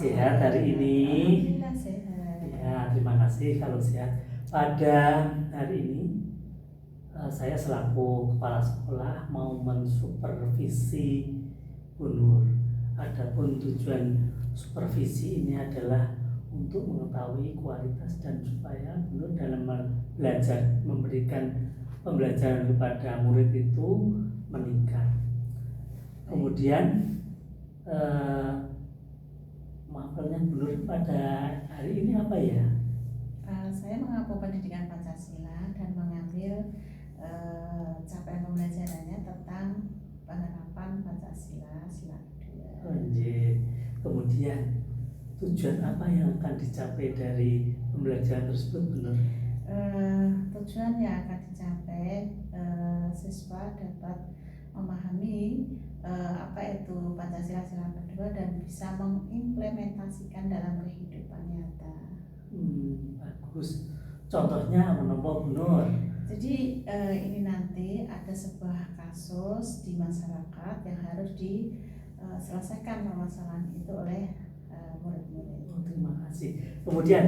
Sehat hari ini? Alhamdulillah sehat. Ya, terima kasih kalau sehat. Pada hari ini saya selaku kepala sekolah mau mensupervisi Bu Nur. Adapun tujuan supervisi ini adalah untuk mengetahui kualitas dan supaya Bu Nur dalam belajar memberikan pembelajaran kepada murid itu meningkat. Kemudian mapelnya Bu Nur pada hari ini apa ya? Saya mengampu pendidikan Pancasila dan mengambil capaian pembelajarannya tentang penerapan Pancasila sila kedua. Kemudian tujuan apa yang akan dicapai dari pembelajaran tersebut, Bu Nur? Tujuan yang akan dicapai siswa dapat memahami apa itu Pancasila sila kedua dan bisa mengimplementasikan dalam kehidupan nyata. Bagus. Contohnya menapa, Bu Nur? Jadi ini nanti ada sebuah kasus di masyarakat yang harus diselesaikan permasalahan itu oleh murid-murid. Terima kasih. Kemudian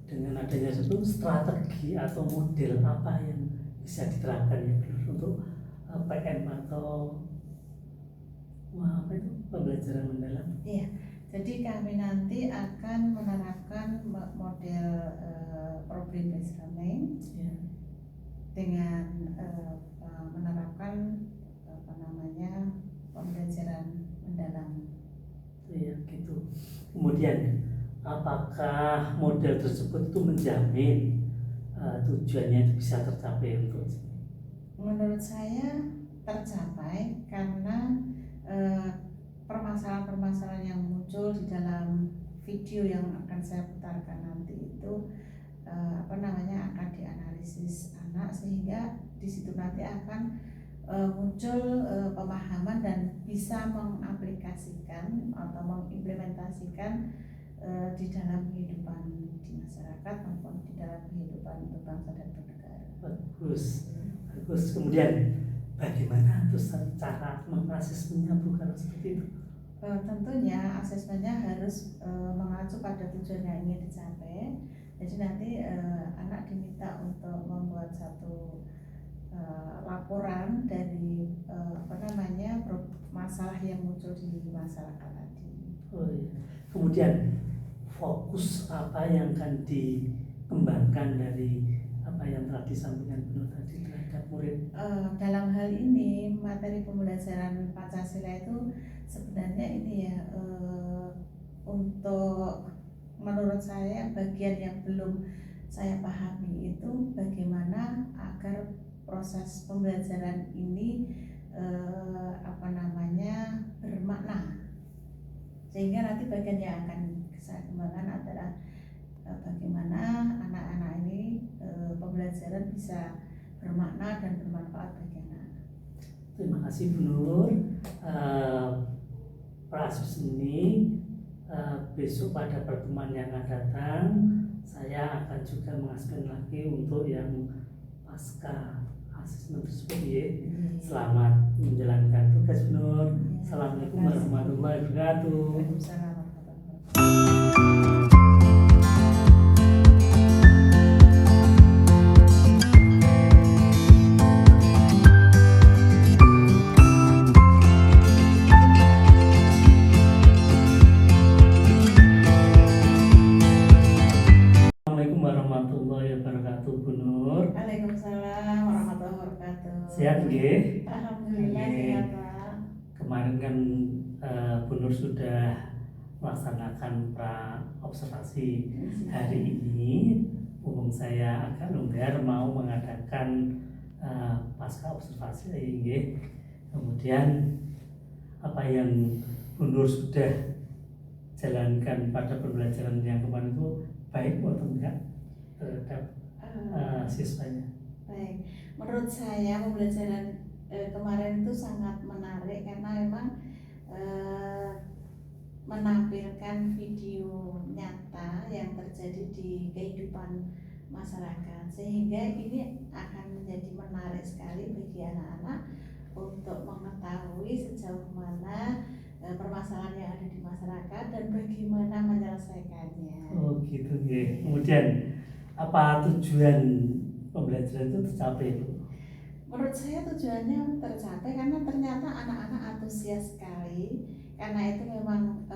dengan adanya satu strategi atau model apa yang bisa diterapkan ya Bu Nur untuk PM atau apa itu pembelajaran mendalam? Iya. Jadi kami nanti akan menerapkan model problem based learning dengan menerapkan pembelajaran mendalam. Iya gitu. Kemudian apakah model tersebut itu menjamin tujuannya itu bisa tercapai untuk? Menurut saya tercapai karena permasalahan-permasalahan yang muncul di dalam video yang akan saya putarkan nanti itu akan dianalisis anak sehingga di situ nanti akan muncul pemahaman dan bisa mengaplikasikan atau mengimplementasikan di dalam kehidupan di masyarakat maupun di dalam kehidupan berbangsa dan bernegara. Bagus. Kemudian bagaimana terus cara mengasesmennya bukan seperti itu? Tentunya asesmennya harus mengacu pada tujuan yang ingin dicapai. Jadi nanti anak diminta untuk membuat satu laporan dari masalah yang muncul di masyarakat tadi. Kemudian fokus apa yang akan dikembangkan dari apa yang telah disampaikan Bu Nur tadi terhadap murid? Dalam hal ini materi pembelajaran Pancasila itu sebenarnya ini ya untuk menurut saya bagian yang belum saya pahami itu bagaimana agar proses pembelajaran ini bermakna, sehingga nanti bagian yang akan saya kembangkan adalah bagaimana anak-anak ini pembelajaran bisa bermakna dan bermanfaat bagi anak. Terima kasih Bu Nur. Proses ini besok pada pertemuan yang akan datang saya akan juga mengasihkan lagi untuk yang pasca asesmen tersebut ya. Selamat menjalankan tugas Bu Nur. Assalamualaikum warahmatullahi wabarakatuh. Waalaikumsalam. Sehat nggih? Alhamdulillah sehat Pak. Kemarin kan Bu Nur sudah melaksanakan pra-observasi. Hari ini umum saya agak longgar mau mengadakan pasca observasi nggih. Kemudian apa yang Bu Nur sudah jalankan pada pembelajaran yang kemarin itu baik atau enggak terhadap siswanya? Baik, menurut saya pembelajaran kemarin itu sangat menarik karena memang menampilkan video nyata yang terjadi di kehidupan masyarakat, sehingga ini akan menjadi menarik sekali bagi anak-anak untuk mengetahui sejauh mana permasalahan yang ada di masyarakat dan bagaimana menyelesaikannya. Oh gitu ya. Kemudian apa tujuan pembelajaran itu tercapai Bu? Menurut saya tujuannya tercapai karena ternyata anak-anak antusias sekali, karena itu memang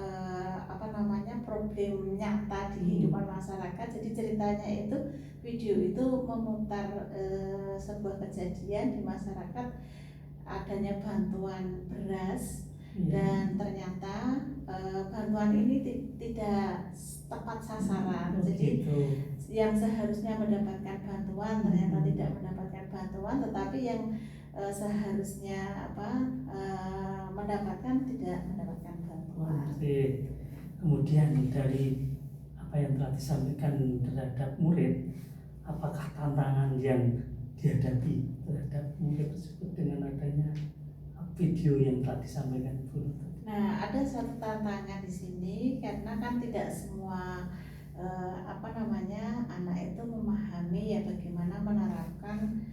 problem nyata di kehidupan masyarakat. Jadi ceritanya itu, video itu memutar sebuah kejadian di masyarakat, adanya bantuan beras dan ternyata bantuan ini tidak tepat sasaran. Jadi yang seharusnya mendapatkan bantuan ternyata tidak mendapatkan bantuan, tetapi yang seharusnya mendapatkan tidak mendapatkan bantuan. Kemudian dari apa yang telah disampaikan terhadap murid, apakah tantangan yang dihadapi terhadap murid tersebut dengan adanya video yang telah disampaikan Bu? Nah, ada satu tantangan di sini karena kan tidak semua anak itu memahami ya bagaimana menerapkan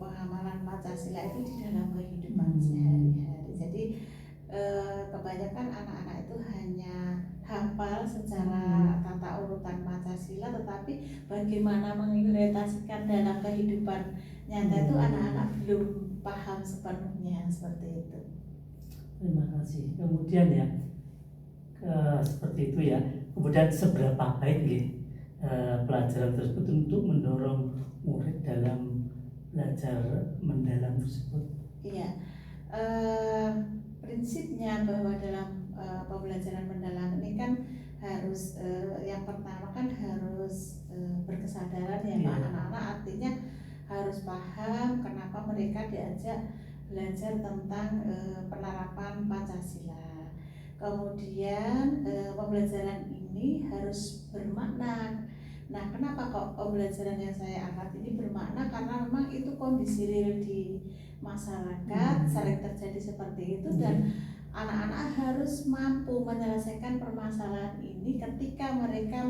penghamalan Pancasila itu di dalam kehidupan sehari-hari. Jadi kebanyakan anak-anak itu hanya hafal secara tata urutan Pancasila, tetapi bagaimana mengimplementasikan dalam kehidupan nyata itu anak-anak belum paham sepenuhnya, seperti itu. Terima kasih. Kemudian ya seperti itu ya. Kemudian seberapa baik pelajaran tersebut untuk mendorong murid dalam belajar mendalam tersebut? Iya, prinsipnya bahwa dalam pembelajaran mendalam ini kan harus yang pertama kan harus berkesadaran ya Pak. Anak-anak artinya harus paham kenapa mereka diajak belajar tentang penerapan Pancasila. Kemudian pembelajaran ini harus bermakna. Nah, kenapa kok pembelajaran yang saya angkat ini bermakna? Karena memang itu kondisi real di masyarakat, sering terjadi seperti itu, dan anak-anak harus mampu menyelesaikan permasalahan ini ketika mereka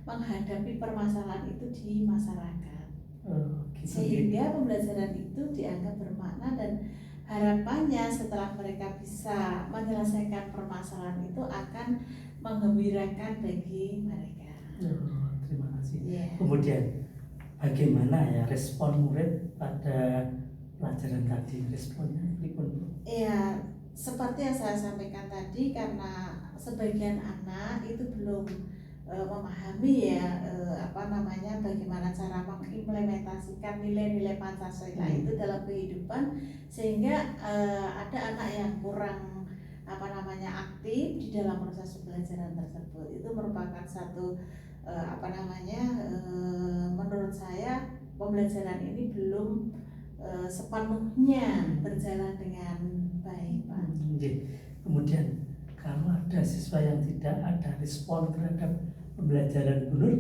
menghadapi permasalahan itu di masyarakat. Sehingga pembelajaran itu dianggap bermakna dan harapannya setelah mereka bisa menyelesaikan permasalahan itu akan menggembirakan bagi mereka. Terima kasih. Kemudian bagaimana ya respon murid pada pelajaran tadi? Responnya ya seperti yang saya sampaikan tadi, karena sebagian anak itu belum memahami ya bagaimana cara mengimplementasikan nilai-nilai Pancasila itu dalam kehidupan, sehingga ada anak yang kurang aktif di dalam proses pembelajaran tersebut. Itu merupakan satu menurut saya pembelajaran ini belum sepenuhnya berjalan dengan baik Pak. Kemudian kalau ada siswa yang tidak ada respon terhadap pembelajaran benar.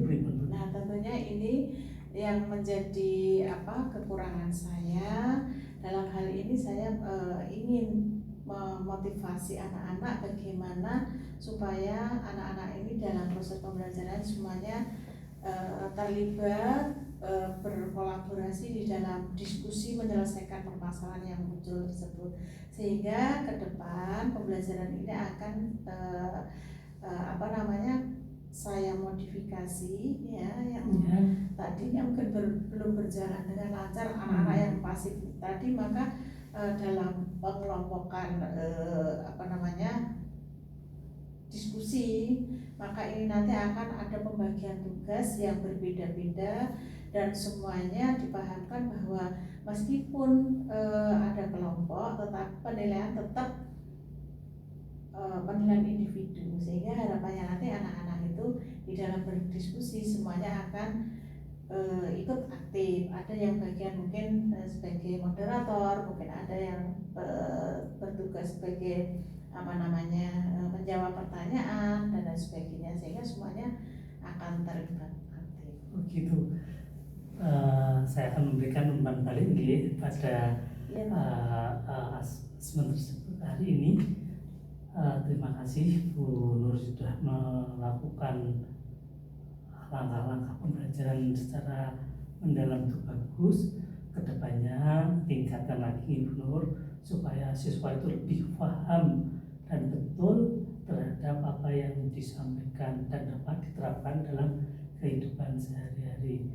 Nah, tentunya ini yang menjadi kekurangan saya. Dalam hal ini saya ingin memotivasi anak-anak bagaimana supaya anak-anak ini dalam proses pembelajaran semuanya terlibat, berkolaborasi di dalam diskusi menyelesaikan permasalahan yang muncul tersebut, sehingga ke depan pembelajaran ini akan saya modifikasi ya yang tadinya mungkin belum berjalan dengan lancar, anak-anak yang pasif tadi, maka dalam pengelompokan diskusi, maka ini nanti akan ada pembagian tugas yang berbeda-beda dan semuanya dipahamkan bahwa meskipun ada kelompok, tetapi penilaian tetap penilaian individu, sehingga harapannya nanti anak-anak itu di dalam berdiskusi semuanya akan ikut aktif. Ada yang bagian mungkin sebagai moderator, mungkin ada yang bertugas sebagai menjawab pertanyaan dan lain sebagainya, sehingga semuanya akan terlibat aktif. Begitu. Saya akan memberikan umpan balik pada asesmen tersebut hari ini. Terima kasih Bu Nur sudah melakukan langkah-langkah pembelajaran secara mendalam itu bagus. Kedepannya tingkatkan lagi Bu Nur supaya siswa itu lebih paham dan betul terhadap apa yang disampaikan dan dapat diterapkan dalam kehidupan sehari-hari.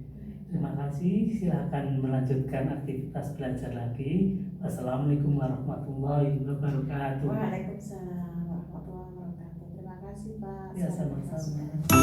Terima kasih, silakan melanjutkan aktivitas belajar lagi. Wassalamualaikum warahmatullahi wabarakatuh. Waalaikumsalam warahmatullahi wabarakatuh. Terima kasih Pak. Ya, Selamat sama-sama. berhasil.